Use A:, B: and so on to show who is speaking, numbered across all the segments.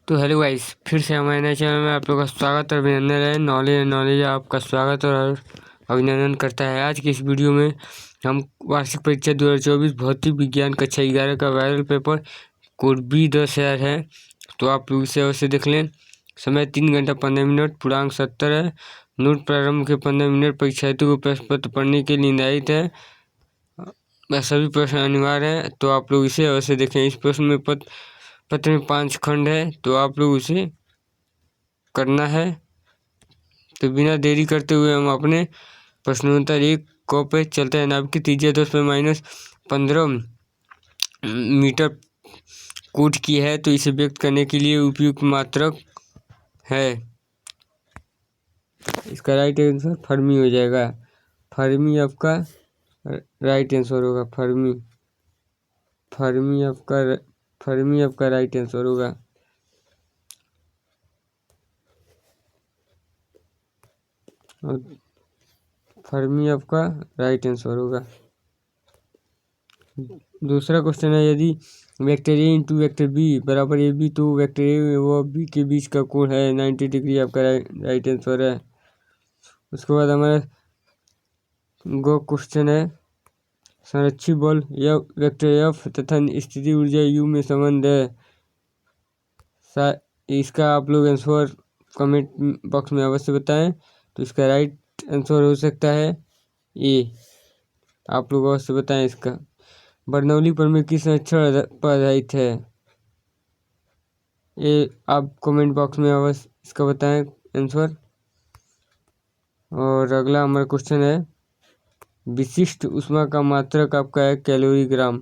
A: तो hello guys, फिर से हमारे नए चैनल में आप लोग का स्वागत और अभिनंदन है। नॉलेज आपका स्वागत और अभिनंदन करता है। आज की इस वीडियो में हम वार्षिक परीक्षा 2024 भौतिक विज्ञान कक्षा 11 का वायरल पेपर कोड B10,000 है, तो आप लोग इसे अवश्य देख लें। समय 3 घंटा 15 मिनट, पूर्णांक 70 है। नोट प्रारंभ के 15 मिनट परीक्षार्थी को प्रश्न पत्र पढ़ने के लिए निर्धारित है। वह सभी प्रश्न अनिवार्य है, तो आप लोग इसे अवश्य देखें। इस प्रश्न में पत्र में 5 खंड है, तो आप लोग उसे करना है। तो बिना देरी करते हुए हम अपने प्रश्नोत्तर 1 क पे चलते हैं। नाभिक की त्रिज्या 10 पे -15 मीटर कोट की है, तो इसे व्यक्त करने के लिए उपयुक्त मात्रक है। इसका राइट आंसर फर्मी हो जाएगा। फर्मी आपका राइट आंसर होगा। फर्मी आपका राइट आंसर होगा। और फर्मी आपका राइट आंसर होगा। दूसरा क्वेश्चन है, यदि vector A into vector B बराबर ए बी, तो वेक्टर ए व बी के बीच का कोण है 90 डिग्री। आपका राइट आंसर है। उसके बाद हमारा गो क्वेश्चन है, संरक्षित बल या वेक्टर एफ तथा स्थिति ऊर्जा यू में संबंध है। इसका आप लोग आंसर कमेंट बॉक्स में अवश्य बताएं। तो इसका राइट आंसर हो सकता है ए। आप लोग अवश्य बताएं इसका। बर्नौली प्रमेय किस अक्षर पर आधारित है? ये आप कमेंट बॉक्स में अवश्य इसका बताएं आंसर। और अगला हमारा क्वेश्चन है, विशिष्ट ऊष्मा का मात्रक आपका है कैलोरीग्राम।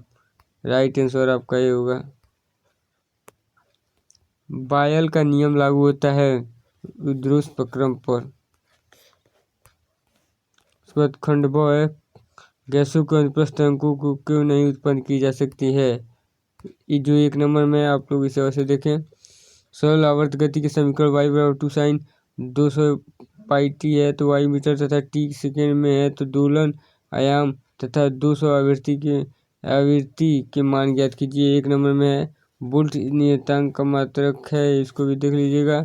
A: राइट आंसर आपका ये होगा। बायल का नियम लागू होता है रुद्रोष्म प्रक्रम पर। उसके बाद खंड ब है, गैसों के अनुप्रस्थ अंकों को क्यों नहीं उत्पन्न की जा सकती है? ये जो 1 नंबर में आप लोग इसे अवश्य देखें। सरल आवर्त गति के समीकरण y बराबर 2 sin 200 पाई टी है, तो y मीटर तथा t सेकेंड में है, तो दोलन आयाम तथा 200 आवृत्ति के मान ज्ञात कीजिए। 1 नंबर में है। वोल्ट नियतांक का मात्रक है, इसको भी देख लीजिएगा।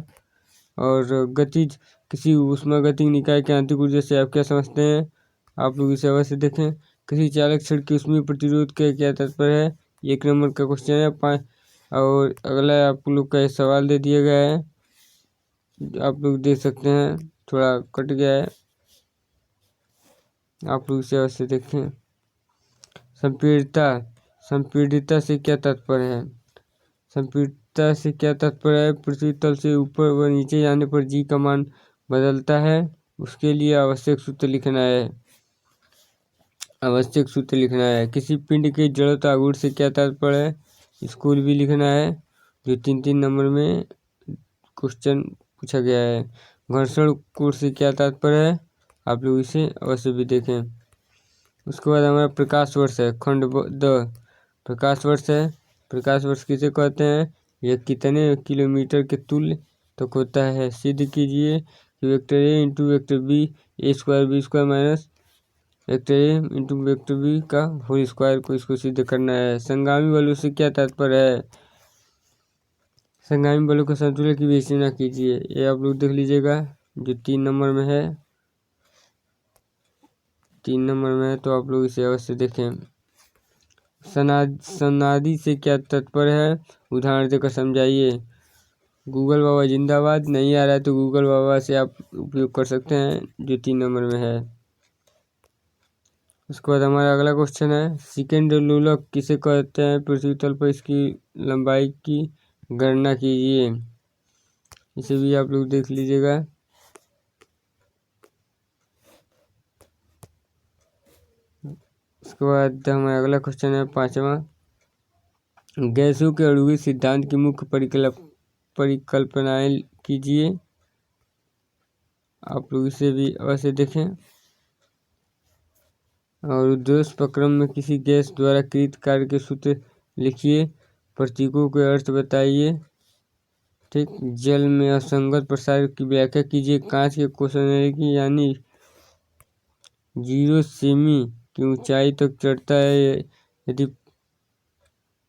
A: और गतिज किसी ऊष्मागतिक निकाय के आंतरिक ऊर्जा से आप क्या समझते हैं? आप लोग इसे अवश्य देखें। किसी चालक छड़ के ऊष्मीय प्रतिरोध का क्या तात्पर्य है? 1 नंबर का क्वेश्चन है। और अगला आप लोग का सवाल दे दिया गया है, आप लोग देख सकते हैं, थोड़ा कट गया है, आप लोग इसे अवश्य देखें। संपीड़ितता से क्या तात्पर्य है? संपीड़ितता से क्या तात्पर्य है? पृथ्वी तल से ऊपर व नीचे जाने पर जी का मान बदलता है, उसके लिए आवश्यक सूत्र लिखना है। किसी पिंड के जड़ता गुण से क्या तात्पर्य है? इसको भी लिखना है, जो 3 नंबर में क्वेश्चन पूछा गया है। घर्षण कोण से क्या तात्पर्य है? आप लोग इसे अवश्य भी देखें। उसके बाद हमारा प्रकाश वर्ष है, खंड द प्रकाश वर्ष है। प्रकाश वर्ष किसे कहते हैं? यह कितने किलोमीटर के तुल्य तक होता है? सिद्ध कीजिए कि vector A into vector B A square B square minus vector A into vector B का होल स्क्वायर को इसको सिद्ध करना है। संगामी बलों से क्या तात्पर्य है? संगामी बलों का संतुलन की विवेचना कीजिए। ये आप लोग देख लीजिएगा, जो 3 नंबर में है। 3 नंबर में है, तो आप लोग इसे अवश्य देखें। सनादि से क्या तात्पर्य है? उदाहरण देकर समझाइए। गूगल बाबा जिंदाबाद। नहीं आ रहा है तो गूगल बाबा से आप उपयोग कर सकते हैं, जो 3 नंबर में है। उसके बाद हमारा अगला क्वेश्चन है, सेकंड लोलक किसे कहते हैं? पृथ्वी तल पर इसकी लंबाई की गणना कीजिए। इसे भी आप लोग देख लीजिएगा। उसके बाद हमारा अगला क्वेश्चन है 5वां, गैसों के अणुवीय सिद्धांत की मुख्य परिकल्पनाएं कीजिए। आप लोग इसे भी अवश्य देखें। और रुद्रोष्म प्रक्रम में किसी गैस द्वारा कृत कार्य के सूत्र लिखिए। प्रतीकों के अर्थ बताइए। ठीक। जल में असंगत प्रसार की व्याख्या कीजिए। कांच के क्वेश्चन की यानी 0 सेमी की ऊंचाई तक चढ़ता है, यदि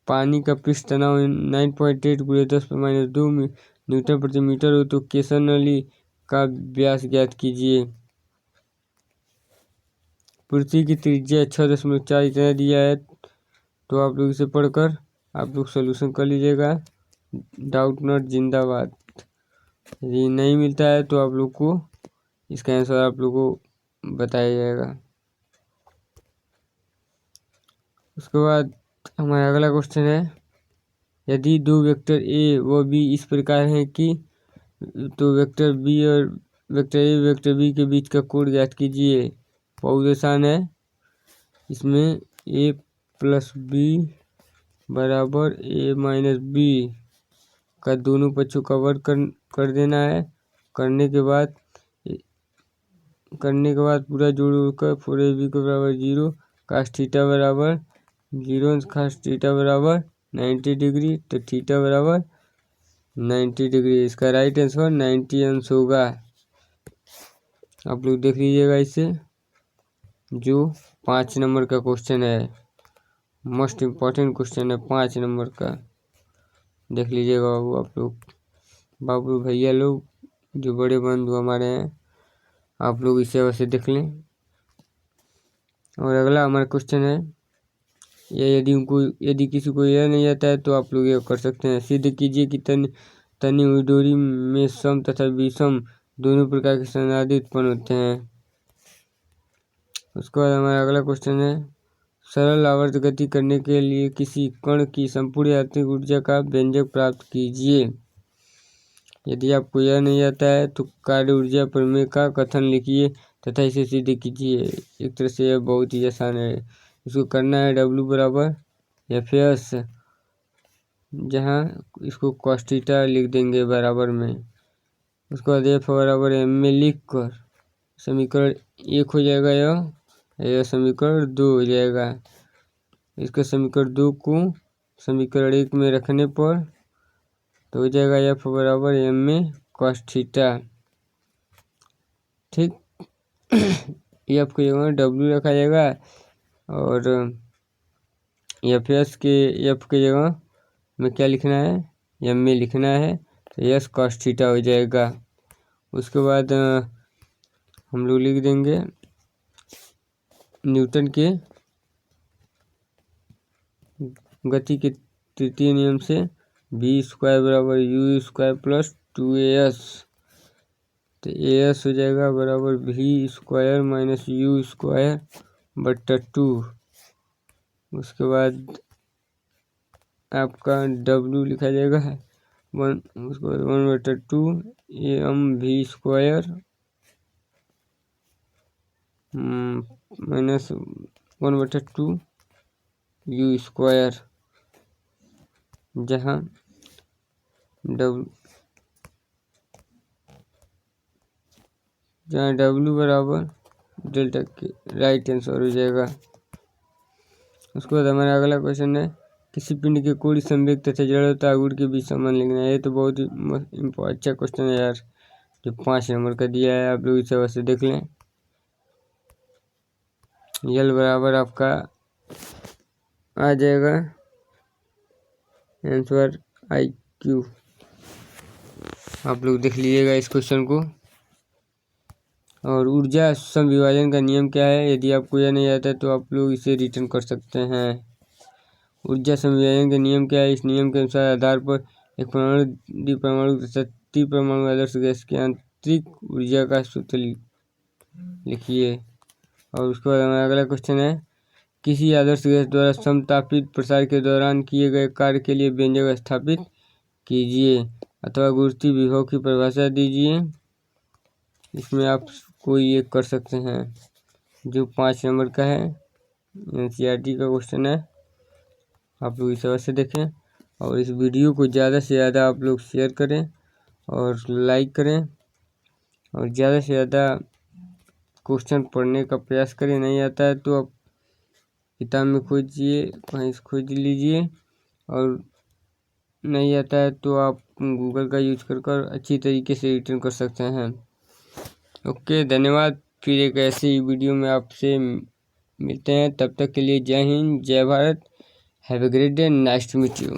A: पानी का पृष्ठ तनाव 9.8 × 10⁻2 न्यूटन प्रति मीटर हो तो केशन नली का व्यास ज्ञात कीजिए। पृथ्वी की त्रिज्या 6.4 इतना दिया है, तो आप लोग इसे पढ़कर आप लोग सोल्यूशन कर लीजिएगा। डाउट नॉट जिंदाबाद। यदि नहीं मिलता है तो आप लोग को इसका आंसर आप लोग को बताया जाएगा। उसके बाद हमारा अगला क्वेश्चन है, यदि दो वेक्टर ए व बी इस प्रकार हैं कि तो वेक्टर बी और वेक्टर ए वेक्टर बी के बीच का कोण ज्ञात कीजिए। बहुत आसान है, इसमें ए प्लस बी बराबर ए माइनस बी का दोनों पक्षों का वर्ग कर देना है। करने के बाद पूरा जोड़कर 4ab के बराबर 0, कास थीटा बराबर 0, कास थीटा बराबर 90 डिग्री, तो थीटा बराबर 90 डिग्री। इसका राइट आंसर 90 अंश होगा। आप लोग देख लीजिएगा इसे, जो 5 नंबर का क्वेश्चन है, मोस्ट इम्पॉर्टेंट क्वेश्चन है 5 नंबर का। देख लीजिएगा बाबू, आप लोग बाबू भैया लोग जो बड़े बंधु हमारे हैं, आप लोग इसे अवश्य देख लें। और अगला हमारा क्वेश्चन है, यदि किसी को यह नहीं आता है तो आप लोग ये कर सकते हैं। सिद्ध कीजिए कि तनी हुई डोरी में सम तथा विषम दोनों प्रकार के संनादि उत्पन्न होते हैं। उसके बाद हमारा अगला क्वेश्चन है, सरल आवर्त गति करने के लिए किसी कण की संपूर्ण यांत्रिक ऊर्जा का व्यंजक प्राप्त कीजिए। यदि आपको यह नहीं आता है तो कार्य ऊर्जा प्रमेय का कथन लिखिए तथा इसे सिद्ध कीजिए। एक तरह से यह बहुत ही आसान है। इसको करना है W बराबर Fs, जहाँ इसको cos थीटा लिख देंगे बराबर में। उसके बाद F बराबर m में लिख कर समीकरण 1 हो जाएगा, यह समीकरण 2 हो जाएगा। इसका समीकरण 2 को समीकरण 1 में रखने पर तो हो जाएगा F बराबर m में cos थीटा। ठीक, F की जगह W रखा जाएगा और F के जगह में क्या लिखना है, m में लिखना है, तो यस cos थीटा हो जाएगा। उसके बाद हम लोग लिख देंगे न्यूटन के गति के तृतीय नियम से v² बराबर u² प्लस 2as, तो as हो जाएगा बराबर v² माइनस u² बट्टा 2। उसके बाद आपका W लिखा जाएगा 1/2 mv² माइनस 1/2 u², जहाँ W बराबर डेल्टा के राइट आंसर हो जाएगा। उसके बाद हमारा अगला क्वेश्चन है, किसी पिंड के कोणीय संवेग तथा जड़ता गुण के बीच संबंध लिखना है। ये तो बहुत ही अच्छा क्वेश्चन है यार, जो 5 नंबर का दिया है, आप लोग इसे वैसे देख लें। यल बराबर आपका आ जाएगा आंसर IQ। आप लोग देख लीजिएगा इस क्वेश्चन को। और ऊर्जा समविभाजन का नियम क्या है, यदि आपको यह नहीं आता तो आप लोग इसे रिटर्न कर सकते हैं। ऊर्जा समविभाजन का नियम क्या है, इस नियम के अनुसार आधार पर एक परमाणु, द्विपरमाणु तथा त्रिपरमाणु आदर्श गैस की आंतरिक ऊर्जा का सूत्र लिखिए। और उसके बाद हमारा अगला क्वेश्चन है, किसी आदर्श गैस द्वारा समतापित प्रसार के दौरान किए गए कार्य के लिए व्यंजक स्थापित कीजिए अथवा गुरुत्वीय विभव की परिभाषा दीजिए। इसमें आप कोई एक कर सकते हैं, जो 5 नंबर का है, NCERT का क्वेश्चन है। आप लोग इसे अवश्य देखें और इस वीडियो को ज़्यादा से ज़्यादा आप लोग शेयर करें और लाइक करें और ज़्यादा से ज़्यादा क्वेश्चन पढ़ने का प्रयास करें। नहीं आता है तो आप किताब में खोजिए, कहीं से खोज लीजिए, और नहीं आता है तो आप गूगल का यूज कर अच्छी तरीके से रिटर्न कर सकते हैं। ओके, धन्यवाद। फिर एक ऐसी वीडियो में आपसे मिलते हैं, तब तक के लिए जय हिंद, जय Bharat. Have a great day, nice to meet you.